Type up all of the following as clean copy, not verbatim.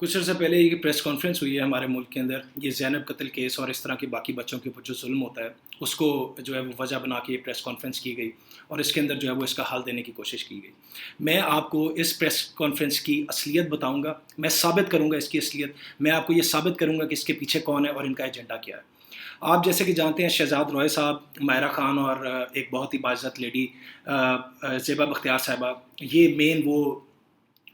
کچھ عرصہ پہلے یہ پریس کانفرنس ہوئی ہے ہمارے ملک کے اندر، یہ زینب قتل کیس اور اس طرح کے باقی بچوں کے اوپر جو ظلم ہوتا ہے اس کو جو ہے وہ وجہ بنا کے یہ پریس کانفرنس کی گئی اور اس کے اندر جو ہے وہ اس کا حل دینے کی کوشش کی گئی۔ میں آپ کو اس پریس کانفرنس کی اصلیت بتاؤں گا، میں ثابت کروں گا اس کی اصلیت، میں آپ کو یہ ثابت کروں گا کہ اس کے پیچھے کون ہے اور ان کا ایجنڈا کیا ہے۔ آپ جیسے کہ جانتے ہیں شہزاد روئے صاحب، ماہرہ خان اور ایک بہت ہی باعزت لیڈی زیبا بختیار صاحبہ، یہ مین وہ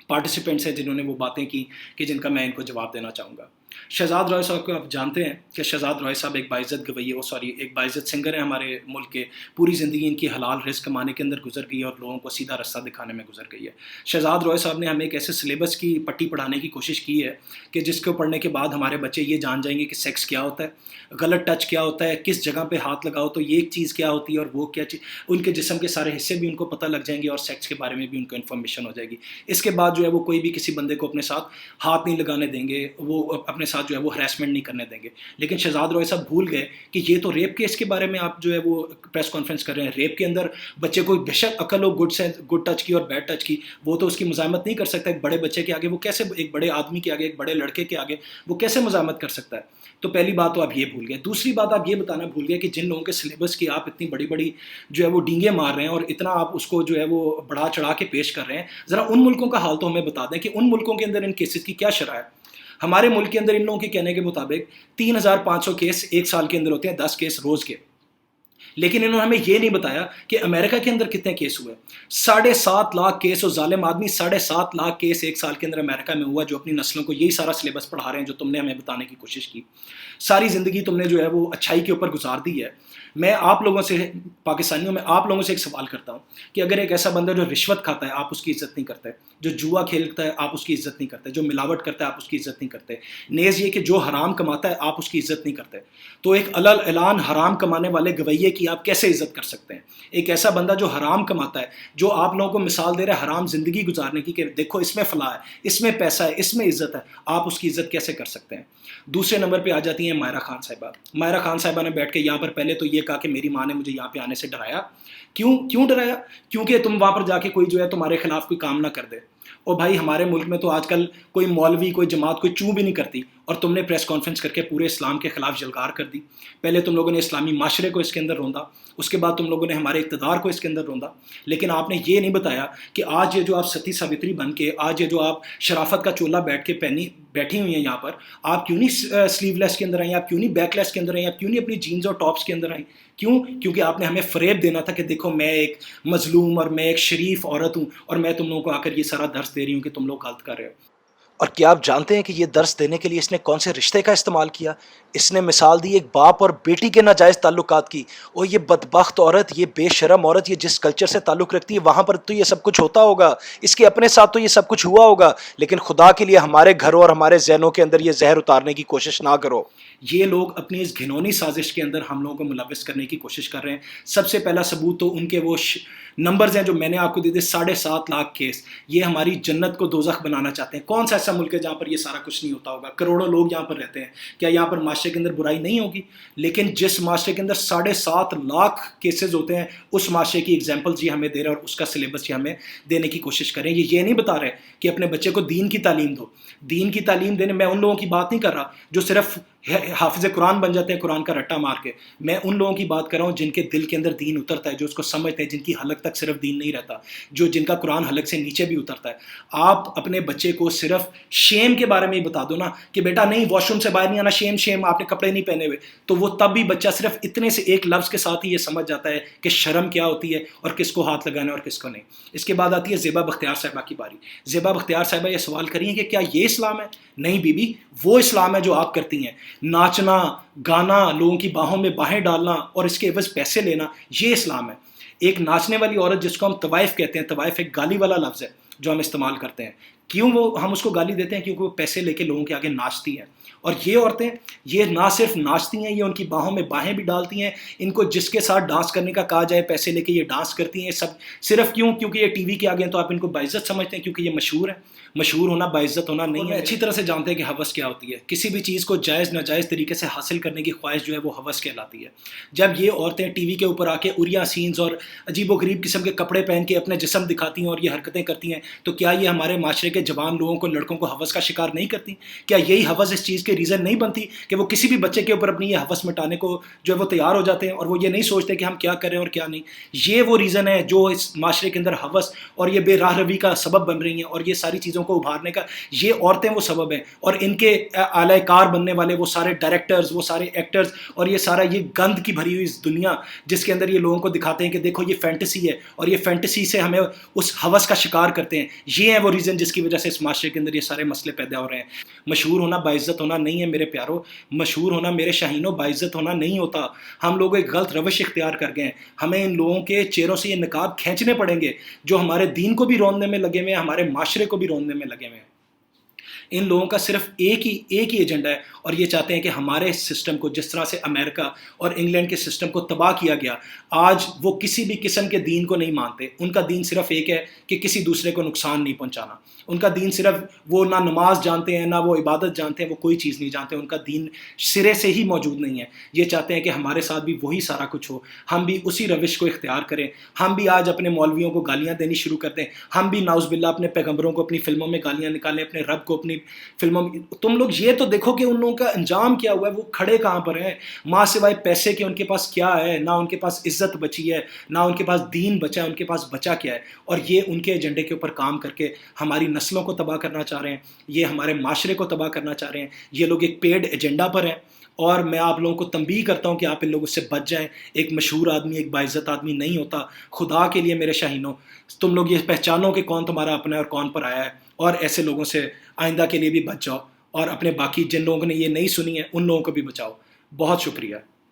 پارٹیسپینٹس ہیں جنہوں نے وہ باتیں کی کہ جن کا میں ان کو جواب دینا چاہوں گا۔ شہزاد روئے صاحب کو آپ جانتے ہیں کہ شہزاد روئے صاحب ایک باعزت گویے ایک باعزت سنگر ہیں ہمارے ملک کے، پوری زندگی ان کی حلال رزق کمانے کے اندر گزر گئی ہے اور لوگوں کو سیدھا رستہ دکھانے میں گزر گئی ہے۔ شہزاد روئے صاحب نے ہمیں ایک ایسے سلیبس کی پٹی پڑھانے کی کوشش کی ہے کہ جس کو پڑھنے کے بعد ہمارے بچے یہ جان جائیں گے کہ سیکس کیا ہوتا ہے، غلط ٹچ کیا ہوتا ہے، کس جگہ پہ ہاتھ لگاؤ تو یہ ایک چیز کیا ہوتی ہے اور وہ کیا چیز، ان کے جسم کے سارے حصے بھی ان کو پتہ لگ جائیں گے اور سیکس کے بارے میں بھی ان کو انفارمیشن ہو جائے گی۔ اس کے بعد جو ہے وہ کوئی بھی کسی بندے کو اپنے ساتھ ہاتھ نہیں لگانے دیں گے، وہ اپنے ساتھ جو ہے وہ ہراسمنٹ نہیں کرنے دیں گے۔ لیکن شہزاد روئے صاحب بھول گئے کہ یہ تو ریپ کیس کے بارے میں آپ جو ہے وہ پریس کانفرنس کر رہے ہیں۔ ریپ کے اندر بچے کو بے شک عقل ہو، گڈ ٹچ کی اور بیڈ ٹچ کی، وہ تو اس کی مزاحمت نہیں کر سکتا۔ ایک بڑے بچے کے آگے وہ کیسے، ایک بڑے آدمی کے آگے، ایک بڑے لڑکے کے آگے وہ کیسے مزاحمت کر سکتا ہے؟ تو پہلی بات تو آپ یہ بھول گئے۔ دوسری بات آپ یہ بتانا بھول گئے کہ جن لوگوں کے سلیبس کی آپ اتنی بڑی بڑی جو ہے وہ ڈینگیں مار رہے ہیں اور اتنا آپ اس کو جو ہے وہ بڑھا چڑھا کے پیش کر رہے ہیں، ذرا ان ملکوں کا حال تو ہمیں بتا دیں کہ ان ملکوں کے اندر ان کیسز کی کیا شرح ہے۔ ہمارے ملک کے اندر ان لوگوں کے کہنے کے مطابق 3500 کیس ایک سال کے اندر ہوتے ہیں، 10 کیس روز کے۔ لیکن انہوں نے ہمیں یہ نہیں بتایا کہ امریکہ کے اندر کتنے کیس ہوئے۔ 7.5 لاکھ کیس، اور ظالم آدمی 7.5 لاکھ کیس ایک سال کے اندر امریکہ میں ہوا، جو اپنی نسلوں کو یہی سارا سلیبس پڑھا رہے ہیں جو تم نے ہمیں بتانے کی کوشش کی۔ ساری زندگی تم نے جو ہے وہ اچھائی کے اوپر گزار دی ہے۔ میں آپ لوگوں سے، پاکستانیوں میں آپ لوگوں سے ایک سوال کرتا ہوں کہ اگر ایک ایسا بندہ جو رشوت کھاتا ہے آپ اس کی عزت نہیں کرتے، جو جوا کھیلتا ہے آپ اس کی عزت نہیں کرتے، جو ملاوٹ کرتا ہے آپ اس کی عزت نہیں کرتے، نیز یہ کہ جو حرام کماتا ہے آپ اس کی عزت نہیں کرتے، تو ایک علل اعلان حرام کمانے والے گویے کی آپ کیسے عزت کر سکتے ہیں؟ ایک ایسا بندہ جو حرام کماتا ہے، جو آپ لوگوں کو مثال دے رہا ہے حرام زندگی گزارنے کی کہ دیکھو اس میں فلاح ہے، اس میں پیسہ ہے، اس میں عزت ہے، آپ اس کی عزت کیسے کر سکتے ہیں؟ دوسرے نمبر پہ آ جاتی ہیں ماہرہ خان صاحبہ۔ ماہرہ خان صاحبہ نے بیٹھ کے یہاں پر پہلے تو یہ کہا کہ میری ماں نے مجھے یہاں پہ آنے سے ڈرایا۔ کیوں ڈرایا؟ کیونکہ تم وہاں پر جا کے کوئی جو ہے تمہارے خلاف کوئی کام نہ کر دے۔ اور بھائی ہمارے ملک میں تو آج کل کوئی مولوی، کوئی جماعت کوئی چوں بھی نہیں کرتی، اور تم نے پریس کانفرنس کر کے پورے اسلام کے خلاف جلگار کر دی۔ پہلے تم لوگوں نے اسلامی معاشرے کو اس کے اندر روندا، اس کے بعد تم لوگوں نے ہمارے اقتدار کو اس کے اندر روندا، لیکن آپ نے یہ نہیں بتایا کہ آج یہ جو آپ ستی ساوتری بن کے، آج یہ جو آپ شرافت کا چولہا بیٹھ کے بیٹھی ہوئی ہیں یہاں پر، آپ کیوں نہیں سلیو لیس کے اندر آئیں، آپ کیوں نہیں بیک لیس کے اندر آئیں، آپ کیوں نہیں اپنی جینز اور ٹاپس کے اندر آئیں؟ کیونکہ آپ نے ہمیں فریب دینا تھا کہ دیکھو میں ایک مظلوم اور میں ایک شریف عورت ہوں اور میں تم لوگوں کو آ کر یہ سارا درس دے رہی ہوں کہ تم لوگ غلط کر رہے ہو۔ اور کیا آپ جانتے ہیں کہ یہ درس دینے کے لیے اس نے کون سے رشتے کا استعمال کیا؟ اس نے مثال دی ایک باپ اور بیٹی کے ناجائز تعلقات کی۔ اور یہ بدبخت عورت، یہ بے شرم عورت، یہ جس کلچر سے تعلق رکھتی ہے وہاں پر تو یہ سب کچھ ہوتا ہوگا، اس کے اپنے ساتھ تو یہ سب کچھ ہوا ہوگا، لیکن خدا کے لیے ہمارے گھروں اور ہمارے ذہنوں کے اندر یہ زہر اتارنے کی کوشش نہ کرو۔ یہ لوگ اپنی اس گھنونی سازش کے اندر ہم لوگوں کو ملوث کرنے کی کوشش کر رہے ہیں۔ سب سے پہلا ثبوت تو ان کے وہ نمبرز ہیں جو میں نے آپ کو دے دے، 7.5 لاکھ کیس۔ یہ ہماری جنت کو دوزخ بنانا چاہتے ہیں۔ کون سا ایسا ملک ہے جہاں پر یہ سارا کچھ نہیں ہوتا ہوگا؟ کروڑوں لوگ یہاں پر رہتے ہیں، کیا یہاں پر معاشرے کے اندر برائی نہیں ہوگی؟ لیکن جس معاشرے کے اندر 7.5 لاکھ کیسز ہوتے ہیں، اس معاشرے کی ایگزامپلز یہ ہمیں دے رہے ہیں اور اس کا سلیبس یہ ہمیں دینے کی کوشش کریں۔ یہ نہیں بتا رہے کہ اپنے بچے کو دین کی تعلیم دو۔ دین کی تعلیم دینے، میں ان لوگوں کی بات نہیں کر رہا جو صرف حافظ قرآن بن جاتے ہیں قرآن کا رٹا مار کے۔ میں ان لوگوں کی بات کر رہا ہوں جن کے دل کے اندر دین اترتا ہے، جو اس کو سمجھتے ہیں، جن کی حلق تک صرف دین نہیں رہتا، جن کا قرآن حلق سے نیچے بھی اترتا ہے۔ آپ اپنے بچے کو صرف شیم کے بارے میں ہی بتا دو نا کہ بیٹا نہیں واش روم سے باہر نہیں آنا، شیم، آپ نے کپڑے نہیں پہنے ہوئے، تو وہ تب بھی بچہ صرف اتنے سے ایک لفظ کے ساتھ ہی یہ سمجھ جاتا ہے کہ شرم کیا ہوتی ہے اور کس کو ہاتھ لگانا ہے اور کس کو نہیں۔ اس کے بعد آتی ہے زیبا بختیار صاحبہ کی باری۔ زیبا بختیار صاحبہ یہ سوال کری ہیں کہ کیا یہ اسلام ہے؟ نہیں بی بی، وہ اسلام ہے جو آپ کرتی ہیں، ناچنا، گانا، لوگوں کی باہوں میں باہیں ڈالنا اور اس کے عوض پیسے لینا، یہ اسلام ہے۔ ایک ناچنے والی عورت جس کو ہم طوائف کہتے ہیں، طوائف ایک گالی والا لفظ ہے جو ہم استعمال کرتے ہیں۔ کیوں ہم اس کو گالی دیتے ہیں؟ کیونکہ وہ پیسے لے کے لوگوں کے آگے ناچتی ہیں۔ اور یہ عورتیں، یہ نہ صرف ناچتی ہیں، یہ ان کی باہوں میں باہیں بھی ڈالتی ہیں۔ ان کو جس کے ساتھ ڈانس کرنے کا کہا جائے پیسے لے کے یہ ڈانس کرتی ہیں، سب صرف کیونکہ یہ ٹی وی کے آگے ہیں تو آپ ان کو باعزت سمجھتے ہیں کیونکہ یہ مشہور ہیں۔ مشہور ہونا باعزت ہونا نہیں ہے. اچھی طرح سے جانتے ہیں کہ ہوس کیا ہوتی ہے. کسی بھی چیز کو جائز ناجائز طریقے سے حاصل کرنے کی خواہش جو ہے وہ ہوس کہلاتی ہے. جب یہ عورتیں ٹی وی کے اوپر آ کے اوریا سینز اور عجیب و غریب قسم کے کپڑے پہن کے اپنے جسم دکھاتی ہیں اور یہ حرکتیں کرتی ہیں, تو کیا یہ ہمارے معاشرے کے جوان لوگوں کو, لڑکوں کو ہوس کا شکار نہیں کرتی؟ کیا یہی ہوس اس چیز کے ریزن نہیں بنتی کہ وہ کسی بھی بچے کے اوپر اپنی یہ ہوس مٹانے کو جو ہے وہ تیار ہو جاتے ہیں, اور وہ یہ نہیں سوچتے کہ ہم کیا کریں اور کیا نہیں؟ یہ وہ ریزن ہے جو اس معاشرے کے اندر ہوس اور یہ بے راہ روی کا سبب بن رہی ہیں, اور یہ ساری چیزوں کو ابھارنے کا یہ عورتیں وہ سبب ہیں, اور ان کے اعلی کار بننے والے وہ سارے ڈائریکٹرز, وہ سارے ایکٹرز, اور یہ سارا یہ گند کی بھری ہوئی اس دنیا جس کے اندر یہ لوگوں کو دکھاتے ہیں کہ دیکھو یہ فینٹیسی ہے, اور یہ فینٹیسی سے ہمیں اس ہوس کا شکار کرتے ہیں. یہ ہے وہ ریزن جس کی وجہ سے اس معاشرے کے اندر یہ سارے مسئلے پیدا ہو رہے ہیں. مشہور ہونا باعزت ہونا نہیں ہے میرے پیاروں. مشہور ہونا میرے شاہینوں باعزت ہونا نہیں ہوتا. ہم لوگ ایک غلط روش اختیار کر گئے ہیں. ہمیں ان لوگوں کے چہروں سے یہ نقاب کھینچنے پڑیں گے جو ہمارے دین کو بھی روندنے میں لگے ہوئے ہیں, ہمارے معاشرے کو بھی روندنے میں لگے ہوئے ہیں. ان لوگوں کا صرف ایک ہی ایجنڈا ہے, اور یہ چاہتے ہیں کہ ہمارے سسٹم کو, جس طرح سے امریکہ اور انگلینڈ کے سسٹم کو تباہ کیا گیا, آج وہ کسی بھی قسم کے دین کو نہیں مانتے. ان کا دین صرف ایک ہے کہ کسی دوسرے کو نقصان نہیں پہنچانا. ان کا دین صرف, وہ نہ نماز جانتے ہیں, نہ وہ عبادت جانتے ہیں, وہ کوئی چیز نہیں جانتے. ان کا دین سرے سے ہی موجود نہیں ہے. یہ چاہتے ہیں کہ ہمارے ساتھ بھی وہی سارا کچھ ہو, ہم بھی اسی روش کو اختیار کریں, ہم بھی آج اپنے مولویوں کو گالیاں دینی شروع کر دیں, ہم بھی نعوذ باللہ اپنے پیغمبروں کو اپنی فلموں میں گالیاں نکالیں, اپنے رب کو اپنی فلموں میں. تم لوگ یہ تو دیکھو کہ ان لوگوں کا انجام کیا ہوا ہے, وہ کھڑے کہاں پر ہیں؟ ماں سوائے پیسے کے ان کے پاس کیا ہے؟ نہ ان کے پاس عزت بچی ہے, نہ ان کے پاس دین بچا ہے, ان کے پاس بچا کیا ہے؟ اور یہ ان کے ایجنڈے کے اوپر کام کر کے ہماری نسلوں کو تباہ کرنا چاہ رہے ہیں, یہ ہمارے معاشرے کو تباہ کرنا چاہ رہے ہیں. یہ لوگ ایک پیڈ ایجنڈا پر ہیں, اور میں آپ لوگوں کو تنبیہ کرتا ہوں کہ آپ ان لوگوں سے بچ جائیں. ایک مشہور آدمی ایک باعزت آدمی نہیں ہوتا. خدا کے لیے میرے شاہینوں, تم لوگ یہ پہچانو کہ کون تمہارا اپنا ہے اور کون پر آیا ہے, اور ایسے لوگوں سے آئندہ کے لیے بھی بچ جاؤ, اور اپنے باقی جن لوگوں نے یہ نہیں سنی ہے ان لوگوں کو بھی بچاؤ. بہت شکریہ.